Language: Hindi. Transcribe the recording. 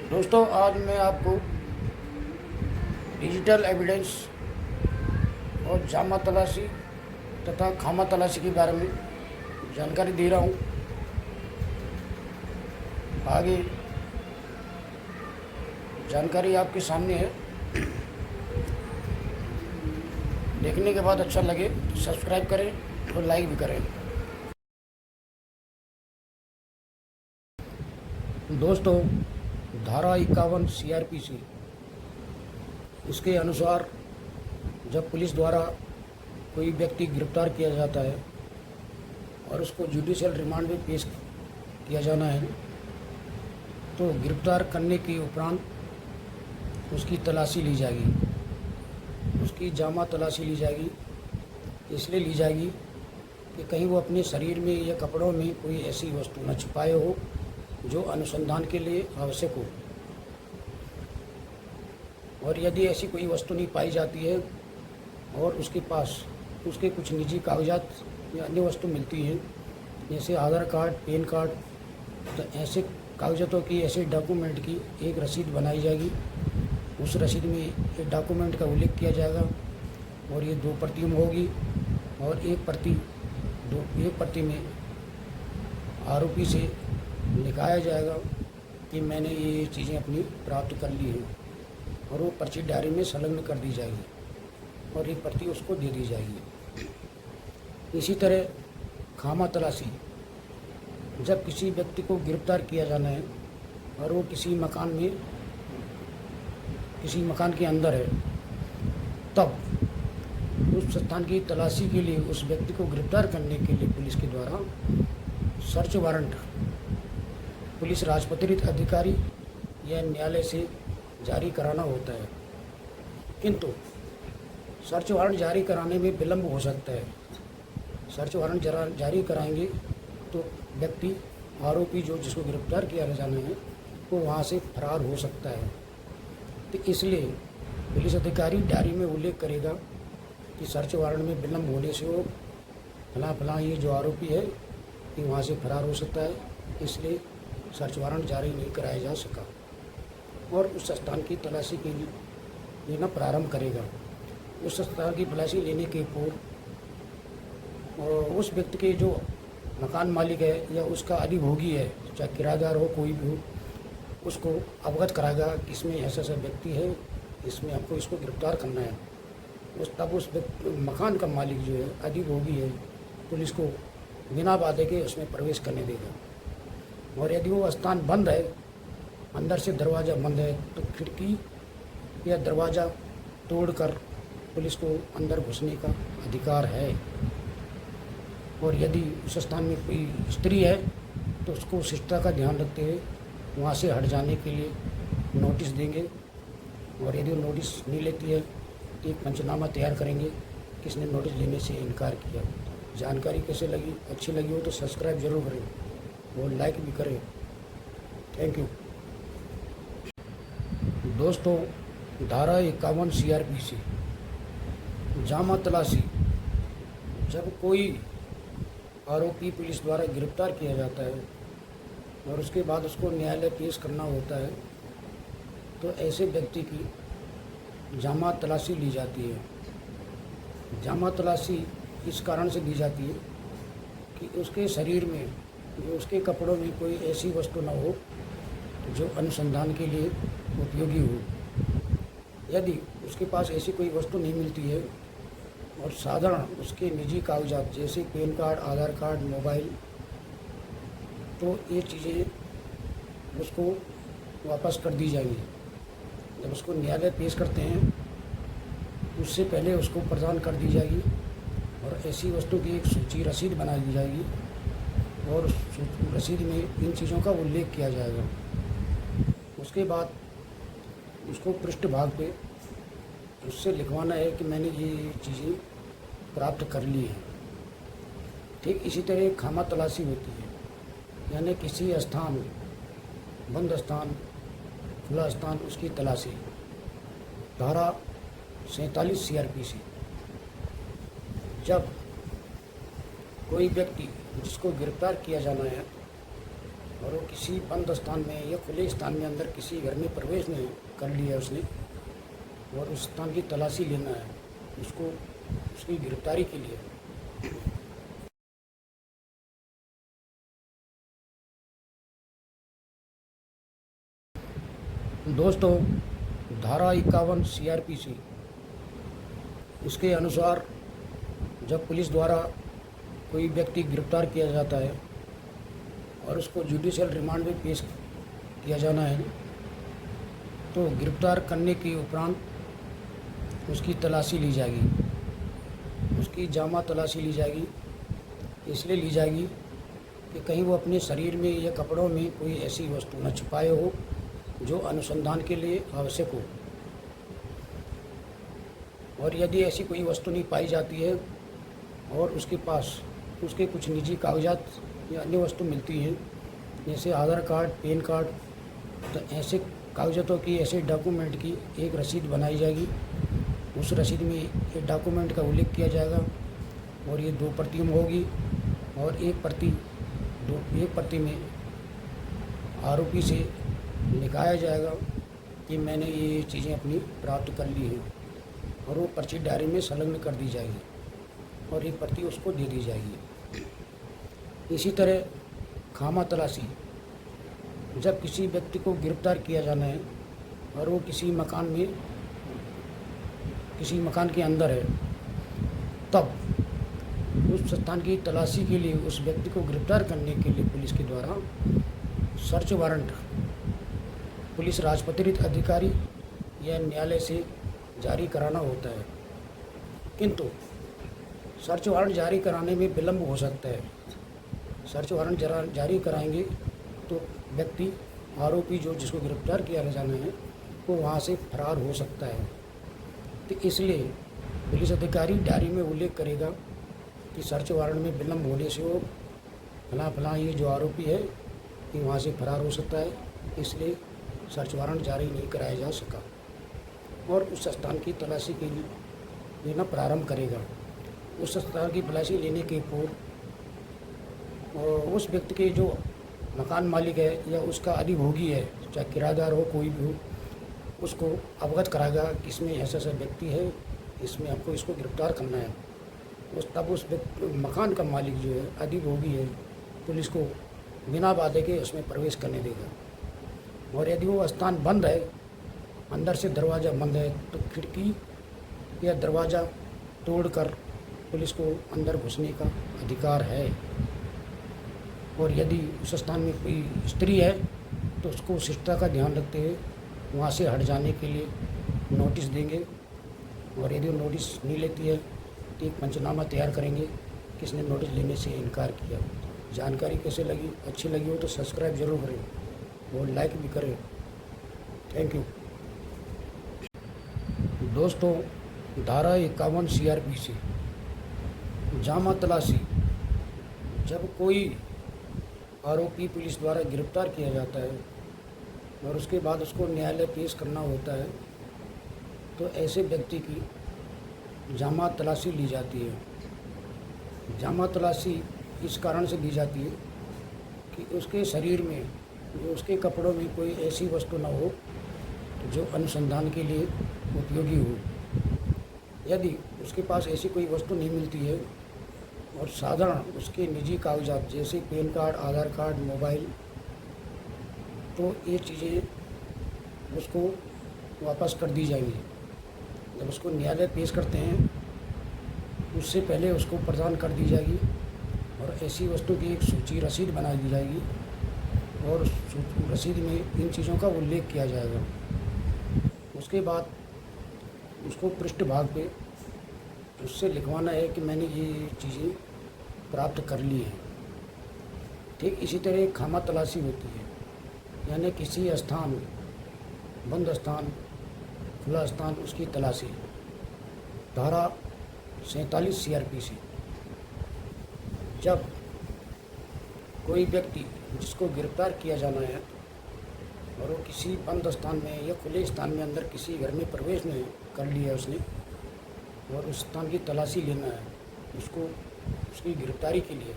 दोस्तों, आज मैं आपको डिजिटल एविडेंस और जामा तलाशी तथा खामा तलाशी के बारे में जानकारी दे रहा हूँ। आगे जानकारी आपके सामने है। देखने के बाद अच्छा लगे तो सब्सक्राइब करें और लाइक भी करें। दोस्तों, धारा 51 CRPC इसके अनुसार जब पुलिस द्वारा कोई व्यक्ति गिरफ्तार किया जाता है और उसको जुडिशियल रिमांड में पेश किया जाना है, तो गिरफ्तार करने के उपरांत उसकी तलाशी ली जाएगी, उसकी जामा तलाशी ली जाएगी। इसलिए ली जाएगी कि कहीं वो अपने शरीर में या कपड़ों में कोई ऐसी वस्तु न छुपाए हो जो अनुसंधान के लिए आवश्यक हो। और यदि ऐसी कोई वस्तु नहीं पाई जाती है और उसके पास उसके कुछ निजी कागजात या अन्य वस्तु मिलती हैं, जैसे आधार कार्ड, पैन कार्ड, तो ऐसे कागजातों की, ऐसे डॉक्यूमेंट की एक रसीद बनाई जाएगी। उस रसीद में एक डॉक्यूमेंट का उल्लेख किया जाएगा और ये 2 प्रतियों में होगी। और एक प्रति में आरोपी से लिखाया जाएगा कि मैंने ये चीज़ें अपनी प्राप्त कर ली हैं, और वो पर्ची डायरी में संलग्न कर दी जाएगी और एक प्रति उसको दे दी जाएगी। इसी तरह खामा तलाशी, जब किसी व्यक्ति को गिरफ्तार किया जाना है और वो किसी मकान के अंदर है, तब उस स्थान की तलाशी के लिए, उस व्यक्ति को गिरफ्तार करने के लिए पुलिस के द्वारा सर्च वारंट पुलिस राजपत्रित अधिकारी या न्यायालय से जारी कराना होता है। किंतु सर्च वारंट जारी कराने में विलंब हो सकता है। सर्च वारंट जारी कराएंगे तो व्यक्ति, आरोपी जिसको गिरफ्तार किया जाना है, वो वहाँ से फरार हो सकता है। तो इसलिए पुलिस अधिकारी डायरी में उल्लेख करेगा कि सर्च वारंट में विलंब होने से वो फलां ये जो आरोपी है ये वहाँ से फरार हो सकता है, इसलिए सर्च वारंट जारी नहीं कराया जा सका। और उस स्थान की तलाशी के लिए लेना प्रारंभ करेगा। उस स्थान की तलाशी लेने के पूर्व उस व्यक्ति के जो मकान मालिक है या उसका अधिभोगी है, चाहे किराएदार हो, कोई भी हो, उसको अवगत कराएगा कि इसमें ऐसा व्यक्ति है, इसमें हमको इसको गिरफ्तार करना है। तब उस मकान का मालिक जो है, अधिभोगी है, पुलिस को बिना बाधे के उसमें प्रवेश करने देगा। और यदि वो स्थान बंद है, अंदर से दरवाज़ा बंद है, तो खिड़की या दरवाज़ा तोड़कर पुलिस को अंदर घुसने का अधिकार है। और यदि उस स्थान में कोई स्त्री है तो उसको शिष्टता का ध्यान रखते हुए वहाँ से हट जाने के लिए नोटिस देंगे। और यदि वो नोटिस नहीं लेती है तो एक पंचनामा तैयार करेंगे किसने नोटिस लेने से इनकार किया। जानकारी कैसे लगी? अच्छी लगी हो तो सब्सक्राइब जरूर करें और लाइक भी करें। Thank you. दोस्तों, धारा 51 CRPC जामा तलाशी, जब कोई आरोपी पुलिस द्वारा गिरफ्तार किया जाता है और उसके बाद उसको न्यायालय पेश करना होता है, तो ऐसे व्यक्ति की जामा तलाशी ली जाती है। जामा तलाशी इस कारण से ली जाती है कि उसके शरीर में, उसके कपड़ों में कोई ऐसी वस्तु न हो जो अनुसंधान के लिए उपयोगी हो। यदि उसके पास ऐसी कोई वस्तु नहीं मिलती है और साधारण उसके निजी कागजात जैसे पैन कार्ड, आधार कार्ड, मोबाइल, तो ये चीज़ें उसको वापस कर दी जाएंगी। जब उसको न्यायालय पेश करते हैं उससे पहले उसको प्रदान कर दी जाएगी और ऐसी वस्तु की एक सूची, रसीद बना दी जाएगी और उस रसीद में इन चीज़ों का उल्लेख किया जाएगा। उसके बाद उसको पृष्ठ भाग पे उससे लिखवाना है कि मैंने ये चीज़ें प्राप्त कर ली हैं। ठीक इसी तरह खामा तलाशी होती है, यानी किसी स्थान, बंद स्थान, खुला स्थान, उसकी तलाशी। धारा 47 CRPC, जब कोई व्यक्ति जिसको गिरफ्तार किया जाना है और वो किसी बंद स्थान में या खुले स्थान में अंदर किसी घर में प्रवेश नहीं कर लिया उसने, और उस स्थान की तलाशी लेना है उसको, उसकी गिरफ्तारी के लिए। दोस्तों, धारा 51 CRPC उसके अनुसार जब पुलिस द्वारा कोई व्यक्ति गिरफ्तार किया जाता है और उसको जुडिशियल रिमांड में पेश किया जाना है, तो गिरफ्तार करने के उपरांत उसकी तलाशी ली जाएगी, उसकी जामा तलाशी ली जाएगी। इसलिए ली जाएगी कि कहीं वो अपने शरीर में या कपड़ों में कोई ऐसी वस्तु न छुपाए हो जो अनुसंधान के लिए आवश्यक हो। और यदि ऐसी कोई वस्तु नहीं पाई जाती है और उसके पास उसके कुछ निजी कागजात या अन्य वस्तु मिलती हैं, जैसे आधार कार्ड, पैन कार्ड, तो ऐसे कागजातों की, ऐसे डॉक्यूमेंट की एक रसीद बनाई जाएगी। उस रसीद में ये डॉक्यूमेंट का उल्लेख किया जाएगा और ये 2 प्रतियों में होगी, और एक प्रति में आरोपी से लिखाया जाएगा कि मैंने ये चीज़ें अपनी प्राप्त कर ली हैं, और वो पर्ची डायरी में संलग्न कर दी जाएगी और एक प्रति उसको दे दी जाएगी। इसी तरह खामा तलाशी, जब किसी व्यक्ति को गिरफ्तार किया जाना है और वो किसी मकान के अंदर है, तब उस स्थान की तलाशी के लिए, उस व्यक्ति को गिरफ्तार करने के लिए पुलिस के द्वारा सर्च वारंट पुलिस राजपत्रित अधिकारी या न्यायालय से जारी कराना होता है। किंतु सर्च वारंट जारी कराने में विलम्ब हो सकता है। सर्च वारंट जारी कराएंगे तो व्यक्ति, आरोपी जिसको गिरफ्तार किया जाना है, वो वहाँ से फरार हो सकता है। तो इसलिए पुलिस अधिकारी डायरी में उल्लेख करेगा कि सर्च वारंट में विलम्ब होने से वो फलां ये जो आरोपी है कि वहाँ से फरार हो सकता है, इसलिए सर्च वारंट जारी नहीं कराया जा सका, और उस स्थान की तलाशी के लिए लेना प्रारंभ करेगा। उस स्थान की तलाशी लेने के पूर्व उस व्यक्ति के जो मकान मालिक है या उसका अधिभोगी है, चाहे किराएदार हो कोई भी हो, उसको अवगत कराएगा कि इसमें ऐसा व्यक्ति है, इसमें आपको इसको गिरफ्तार करना है। तब उस मकान का मालिक जो है, अधिभोगी है, पुलिस को बिना बाधे के उसमें प्रवेश करने देगा। और यदि वो स्थान बंद है, अंदर से दरवाज़ा बंद है, तो खिड़की या दरवाज़ा तोड़कर पुलिस को अंदर घुसने का अधिकार है। और यदि उस स्थान में कोई स्त्री है तो उसको शिष्टता का ध्यान रखते हुए वहाँ से हट जाने के लिए नोटिस देंगे, और यदि वो नोटिस नहीं लेती है तो एक पंचनामा तैयार करेंगे किसने नोटिस लेने से इनकार किया। जानकारी कैसे लगी, अच्छी लगी हो तो सब्सक्राइब जरूर करें और लाइक भी करें। Thank you. दोस्तों, धारा 51 CRPC जामा तलाशी, जब कोई आरोपी पुलिस द्वारा गिरफ्तार किया जाता है और उसके बाद उसको न्यायालय पेश करना होता है, तो ऐसे व्यक्ति की जामा तलाशी ली जाती है। जामा तलाशी इस कारण से ली जाती है कि उसके शरीर में, जो उसके कपड़ों में कोई ऐसी वस्तु न हो जो अनुसंधान के लिए उपयोगी हो। यदि उसके पास ऐसी कोई वस्तु नहीं मिलती है और साधारण उसके निजी कागजात जैसे पैन कार्ड, आधार कार्ड, मोबाइल, तो ये चीज़ें उसको वापस कर दी जाएंगी। जब उसको न्यायालय पेश करते हैं उससे पहले उसको प्रदान कर दी जाएगी, और ऐसी वस्तु की एक सूची, रसीद बना दी जाएगी, और उस रसीद में इन चीज़ों का उल्लेख किया जाएगा। उसके बाद उसको पृष्ठ भाग पे उससे लिखवाना है कि मैंने ये चीज़ें प्राप्त कर ली हैं। ठीक इसी तरह एक खामा तलाशी होती है, यानी किसी स्थान, बंद स्थान, खुला स्थान, उसकी तलाशी। धारा 47 CRPC, जब कोई व्यक्ति जिसको गिरफ्तार किया जाना है और वो किसी बंद स्थान में या खुले स्थान में अंदर किसी घर में प्रवेश नहीं कर लिया है उसने, और उस स्थान की तलाशी लेना है उसको, उसकी गिरफ्तारी के लिए।